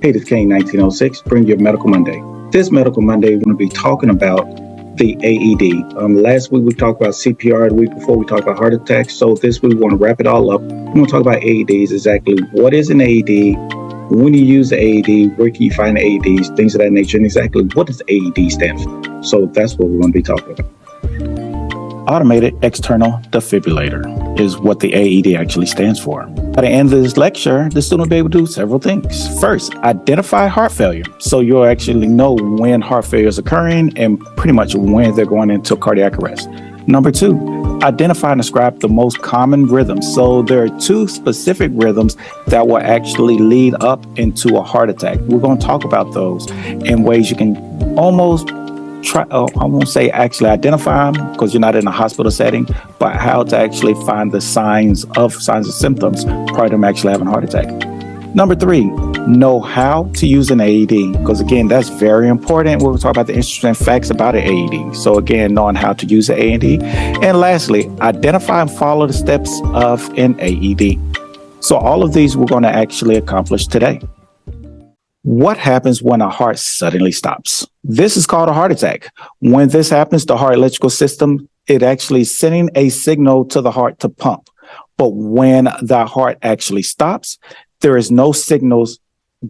Hey, this is Kane 1906, bring your Medical Monday. This Medical Monday, we're going to be talking about the AED. Last week we talked about CPR, the week before we talked about heart attacks. So this week we want to wrap it all up. We're going to talk about AEDs, exactly what is an AED, when you use the AED, where can you find the AEDs, things of that nature, and exactly what does the AED stand for. So that's what we're going to be talking about. Automated external defibrillator is what the AED actually stands for. By the end of this lecture, the student will be able to do several things. First, identify heart failure. So you'll actually know when heart failure is occurring and pretty much when they're going into cardiac arrest. Number two, identify and describe the most common rhythms. So there are two specific rhythms that will actually lead up into a heart attack. We're going to talk about those in ways you can almost I won't say actually identify them because you're not in a hospital setting, but how to actually find the signs and symptoms prior to them actually having a heart attack. Number three, know how to use an AED, because again, that's very important. We'll talk about the interesting facts about an AED. So again, knowing how to use an AED. And lastly, identify and follow the steps of an AED. So all of these we're going to actually accomplish today. What happens when a heart suddenly stops? This is called a heart attack. When this happens, the heart electrical system, it actually is sending a signal to the heart to pump. But when the heart actually stops, there is no signals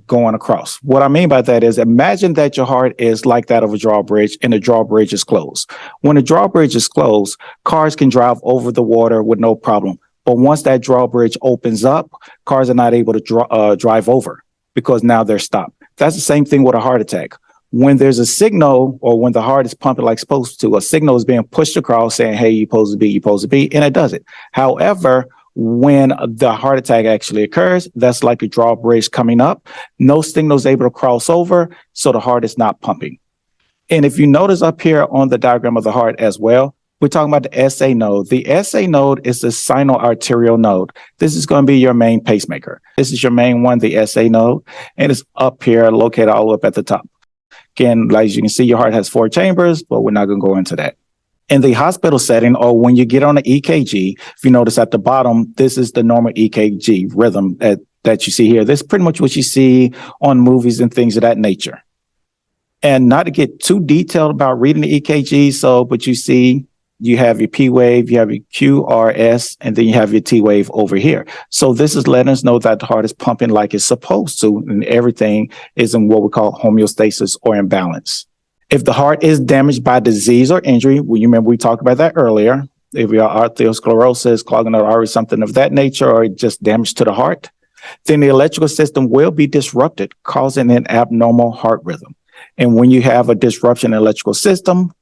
going across. What I mean by that is imagine that your heart is like that of a drawbridge and the drawbridge is closed. When the drawbridge is closed, cars can drive over the water with no problem. But once that drawbridge opens up, cars are not able to drive over, because now they're stopped. That's the same thing with a heart attack. When there's a signal, or when the heart is pumping like supposed to, a signal is being pushed across saying, hey, you're supposed to be, and it does it. However, when the heart attack actually occurs, that's like a drawbridge coming up. No signal is able to cross over, so the heart is not pumping. And if you notice up here on the diagram of the heart as well, we're talking about the SA node. The SA node is the sinoarterial node. This is going to be your main pacemaker. This is your main one, the SA node, and it's up here, located all up at the top. Again, as you can see, your heart has 4 chambers, but we're not going to go into that. In the hospital setting, or when you get on an EKG, if you notice at the bottom, this is the normal EKG rhythm that you see here. This is pretty much what you see on movies and things of that nature. And not to get too detailed about reading the EKG, but you see, you have your P wave, you have your QRS, and then you have your T wave over here. So this is letting us know that the heart is pumping like it's supposed to, and everything is in what we call homeostasis or imbalance. If the heart is damaged by disease or injury, well, you remember we talked about that earlier. If you are arteriosclerosis, clogging the artery, something of that nature, or just damage to the heart, then the electrical system will be disrupted, causing an abnormal heart rhythm. And when you have a disruption in the electrical system,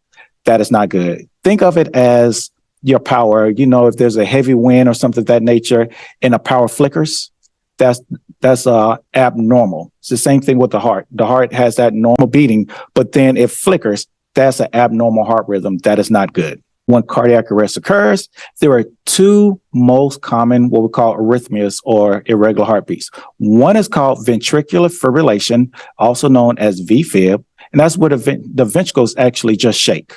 that is not good. Think of it as your power. You know, if there's a heavy wind or something of that nature and a power flickers, that's abnormal. It's the same thing with the heart. The heart has that normal beating, but then it flickers. That's an abnormal heart rhythm. That is not good. When cardiac arrest occurs, there are 2 most common what we call arrhythmias or irregular heartbeats. One is called ventricular fibrillation, also known as VFib, and that's where the ventricles actually just shake.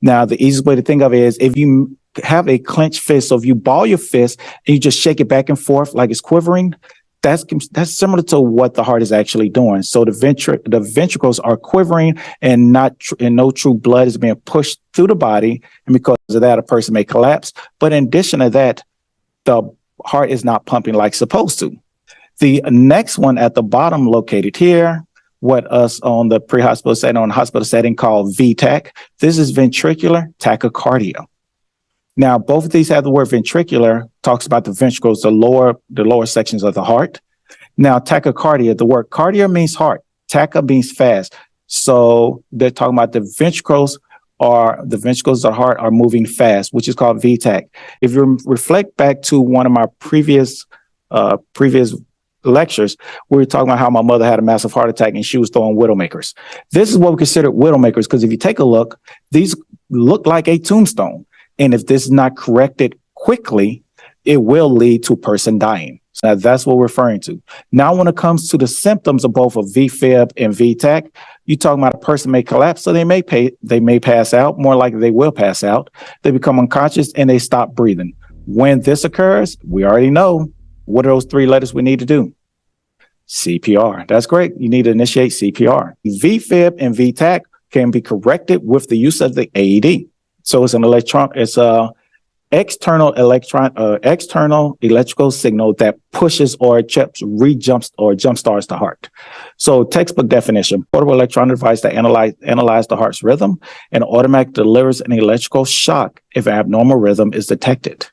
Now, the easiest way to think of it is if you have a clenched fist, so if you ball your fist and you just shake it back and forth like it's quivering, that's similar to what the heart is actually doing. So the ventricles are quivering and no true blood is being pushed through the body. And because of that, a person may collapse. But in addition to that, the heart is not pumping like it's supposed to. The next one at the bottom located here, what us on the pre-hospital setting, on hospital setting called VTAC. This is ventricular tachycardia. Now, both of these have the word ventricular, talks about the ventricles, the lower sections of the heart. Now, tachycardia, the word cardia means heart. Tachy means fast. So they're talking about the ventricles of the heart are moving fast, which is called VTAC. If you reflect back to one of my previous lectures, we were talking about how my mother had a massive heart attack and she was throwing widowmakers. This is what we consider widowmakers, because if you take a look, these look like a tombstone. And if this is not corrected quickly, it will lead to a person dying. So that's what we're referring to. Now, when it comes to the symptoms of both a VFib and VTAC, you're talking about a person may collapse, so they may pass out. More likely, they will pass out. They become unconscious and they stop breathing. When this occurs, we already know what are those 3 letters we need to do. CPR. That's great. You need to initiate CPR. VFib and VTAC can be corrected with the use of the AED. So it's a external electrical signal that pushes or jump starts the heart. So textbook definition: portable electronic device that analyze the heart's rhythm and automatically delivers an electrical shock if an abnormal rhythm is detected.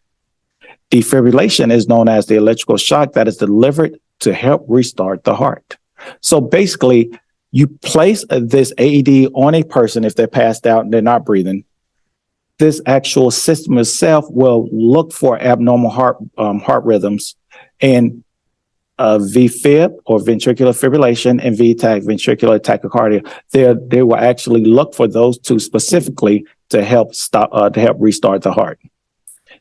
Defibrillation is known as the electrical shock that is delivered to help restart the heart. So basically, you place this AED on a person if they're passed out and they're not breathing. This actual system itself will look for abnormal heart rhythms, and VFib or ventricular fibrillation and VTAC, ventricular tachycardia. They will actually look for those two specifically to help restart the heart.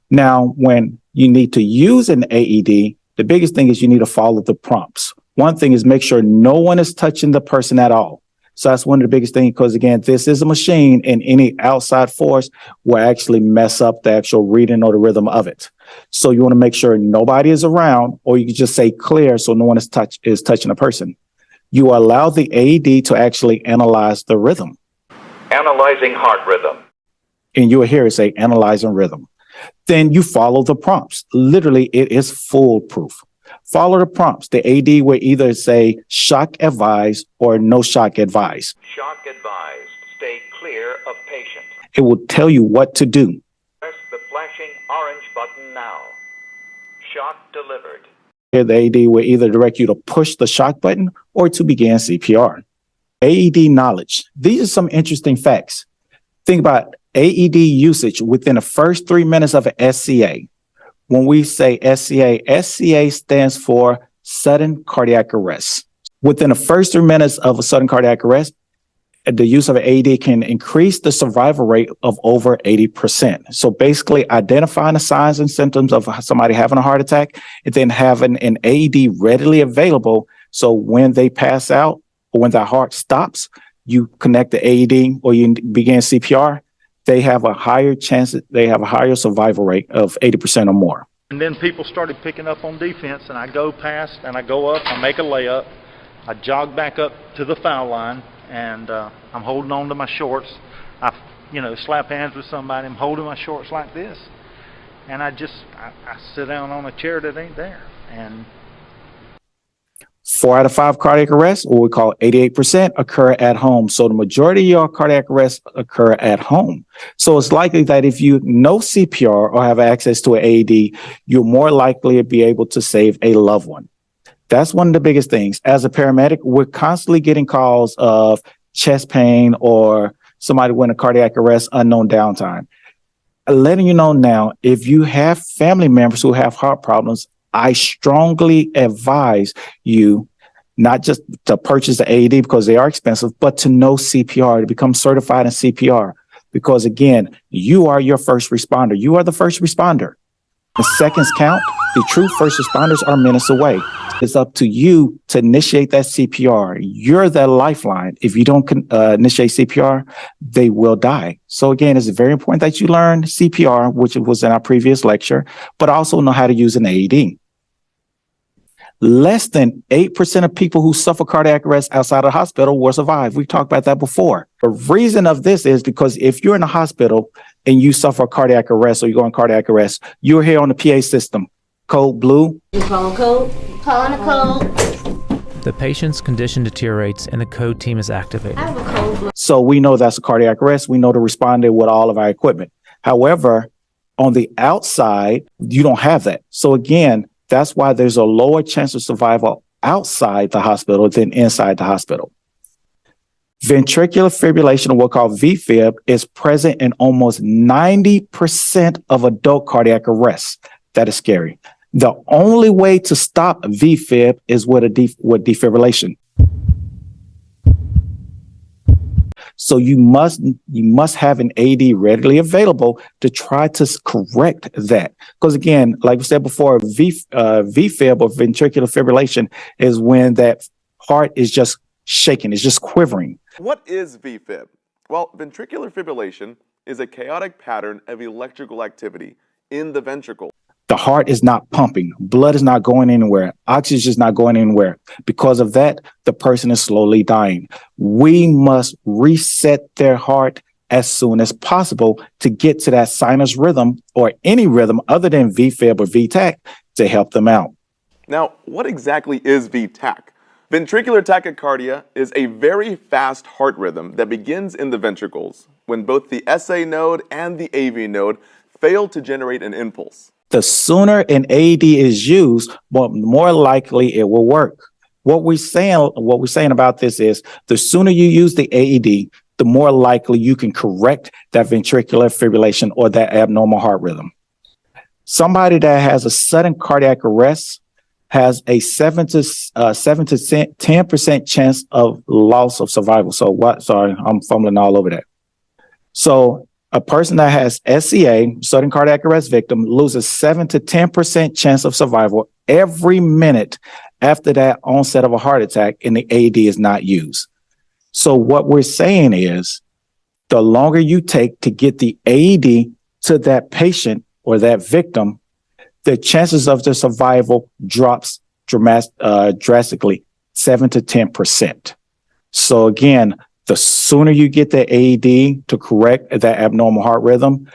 Now, when you need to use an AED, the biggest thing is you need to follow the prompts. One thing is make sure no one is touching the person at all. So that's one of the biggest things, because again, this is a machine and any outside force will actually mess up the actual reading or the rhythm of it. So you want to make sure nobody is around, or you can just say clear so no one is touching a person. You allow the AED to actually analyze the rhythm. Analyzing heart rhythm. And you will hear it say analyzing rhythm. Then you follow the prompts. Literally, it is foolproof. Follow the prompts. The AED will either say shock advised or no shock advised. Shock advised. Stay clear of patient. It will tell you what to do. Press the flashing orange button now. Shock delivered. The AED will either direct you to push the shock button or to begin CPR. AED knowledge. These are some interesting facts. Think about AED usage within the first 3 minutes of an SCA. When we say SCA stands for sudden cardiac arrest. Within the first 3 minutes of a sudden cardiac arrest, the use of an AED can increase the survival rate of over 80%. So basically identifying the signs and symptoms of somebody having a heart attack and then having an AED readily available. So when they pass out or when their heart stops, you connect the AED or you begin CPR, they have a higher survival rate of 80% or more. And then people started picking up on defense, and I go past and I go up, I make a layup, I jog back up to the foul line, and I'm holding on to my shorts. I slap hands with somebody, I'm holding my shorts like this, and I sit down on a chair that ain't there. And 4 out of 5 cardiac arrests, or we call 88%, occur at home. So the majority of your cardiac arrests occur at home. So it's likely that if you know CPR or have access to an AED, you're more likely to be able to save a loved one. That's one of the biggest things. As a paramedic, we're constantly getting calls of chest pain or somebody with a cardiac arrest, unknown downtime. Letting you know now, if you have family members who have heart problems, I strongly advise you not just to purchase the AED because they are expensive, but to know CPR, to become certified in CPR. Because again, you are your first responder. You are the first responder. The seconds count. The true first responders are minutes away. It's up to you to initiate that CPR. You're the lifeline. If you don't initiate CPR, they will die. So again, it's very important that you learn CPR, which was in our previous lecture, but also know how to use an AED. Less than 8% of people who suffer cardiac arrest outside of the hospital will survive. We've talked about that before. The reason of this is because if you're in a hospital and you suffer cardiac arrest or you go on cardiac arrest, you're here on the PA system. Code blue. You calling code? Calling a code. The patient's condition deteriorates and the code team is activated. I have a code blue. So we know that's a cardiac arrest. We know to respond with all of our equipment. However, on the outside, you don't have that. So again, that's why there's a lower chance of survival outside the hospital than inside the hospital. Ventricular fibrillation, or what we call VFib, is present in almost 90% of adult cardiac arrests. That is scary. The only way to stop VFib is with defibrillation. So you must have an AED readily available to try to correct that. Because again, like we said before, VFib or ventricular fibrillation is when that heart is just shaking, it's just quivering. What is VFib? Well, ventricular fibrillation is a chaotic pattern of electrical activity in the ventricle. The heart is not pumping. Blood is not going anywhere. Oxygen is not going anywhere. Because of that, the person is slowly dying. We must reset their heart as soon as possible to get to that sinus rhythm or any rhythm other than VFib or VTAC to help them out. Now, what exactly is VTAC? Ventricular tachycardia is a very fast heart rhythm that begins in the ventricles when both the SA node and the AV node fail to generate an impulse. The sooner an AED is used, the more likely it will work. What we're saying about this is the sooner you use the AED, the more likely you can correct that ventricular fibrillation or that abnormal heart rhythm. Somebody that has a sudden cardiac arrest has a 7 to 10% chance of loss of survival. So what? Sorry, I'm fumbling all over that. So a person that has SCA, sudden cardiac arrest victim, loses 7 to 10% chance of survival every minute after that onset of a heart attack and the AED is not used. So what we're saying is the longer you take to get the AED to that patient or that victim, the chances of the survival drops drastically, 7 to 10%. So again, the sooner you get the AED to correct that abnormal heart rhythm,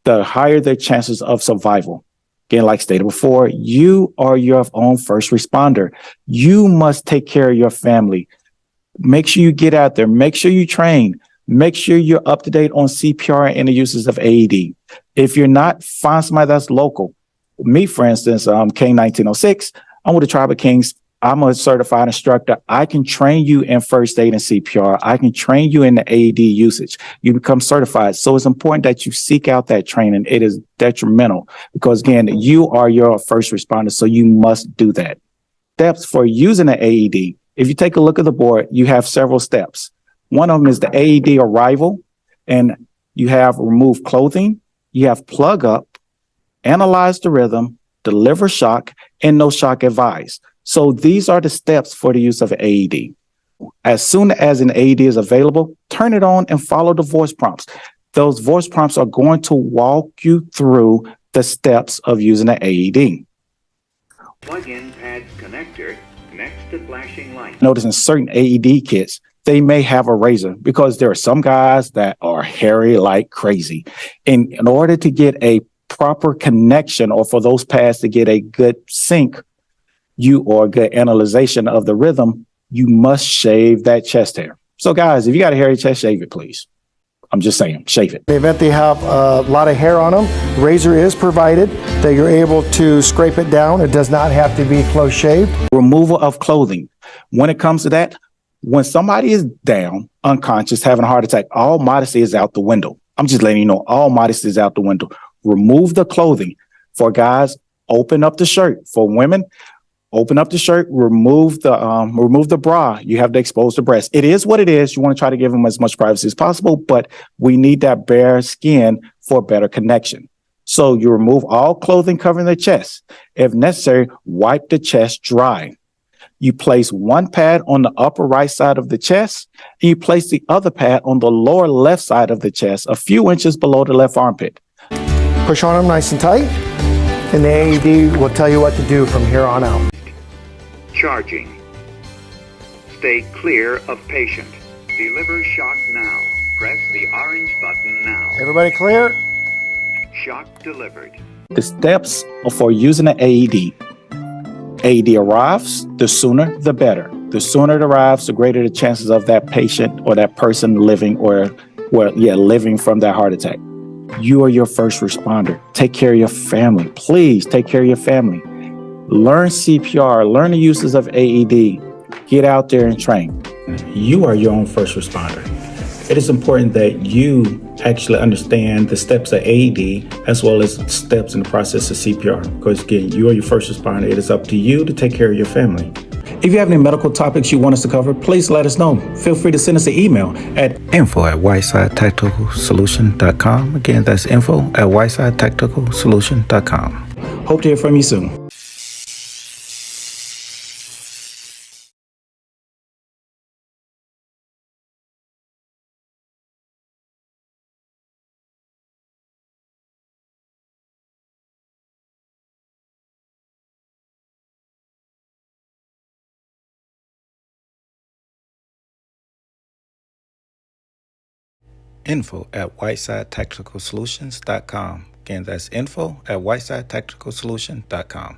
the higher the chances of survival. Again, like stated before, you are your own first responder. You must take care of your family. Make sure you get out there. Make sure you train. Make sure you're up to date on CPR and the uses of AED. If you're not, find somebody that's local. Me, for instance, King 1906, I'm with the Tribe of Kings. I'm a certified instructor. I can train you in first aid and CPR. I can train you in the AED usage. You become certified. So it's important that you seek out that training. It is detrimental because, again, you are your first responder, so you must do that. Steps for using an AED. If you take a look at the board, you have several steps. One of them is the AED arrival, and you have remove clothing, you have plug up, analyze the rhythm, deliver shock, and no shock advised. So these are the steps for the use of an AED. As soon as an AED is available, turn it on and follow the voice prompts. Those voice prompts are going to walk you through the steps of using an AED. Plug-in pad connector next to flashing light. Notice in certain AED kits, they may have a razor because there are some guys that are hairy like crazy. And in order to get a proper connection or for those pads to get a good sync, or good analyzation of the rhythm, you must shave that chest hair. So guys, if you got a hairy chest, shave it, please. I'm just saying, shave it. In the event they have a lot of hair on them, razor is provided that you're able to scrape it down. It does not have to be close shaved. Removal of clothing. When it comes to that, when somebody is down, unconscious, having a heart attack, all modesty is out the window. I'm just letting you know, all modesty is out the window. Remove the clothing. For guys, open up the shirt. For women, open up the shirt, remove the bra. You have to expose the breast. It is what it is. You want to try to give them as much privacy as possible, but we need that bare skin for better connection. So you remove all clothing covering the chest. If necessary, wipe the chest dry. You place one pad on the upper right side of the chest, and you place the other pad on the lower left side of the chest, a few inches below the left armpit. Push on them nice and tight, and the AED will tell you what to do from here on out. Charging. Stay clear of patient. Deliver shock now. Press the orange button now. Everybody clear? Shock delivered. The steps for using an AED. AED arrives, the sooner the better. The sooner it arrives, the greater the chances of that patient or that person living living from that heart attack. You are your first responder. Take care of your family. Please take care of your family. Learn CPR, learn the uses of AED. Get out there and train. You are your own first responder. It is important that you actually understand the steps of AED as well as steps in the process of CPR. Because again, you are your first responder. It is up to you to take care of your family. If you have any medical topics you want us to cover, please let us know. Feel free to send us an email at info@whitesidetacticalsolution.com. Again, that's info@whitesidetacticalsolution.com. Hope to hear from you soon. info@whitesidetechnicalsolutions.com. Again, that's info@whitesidetechnicalsolutions.com.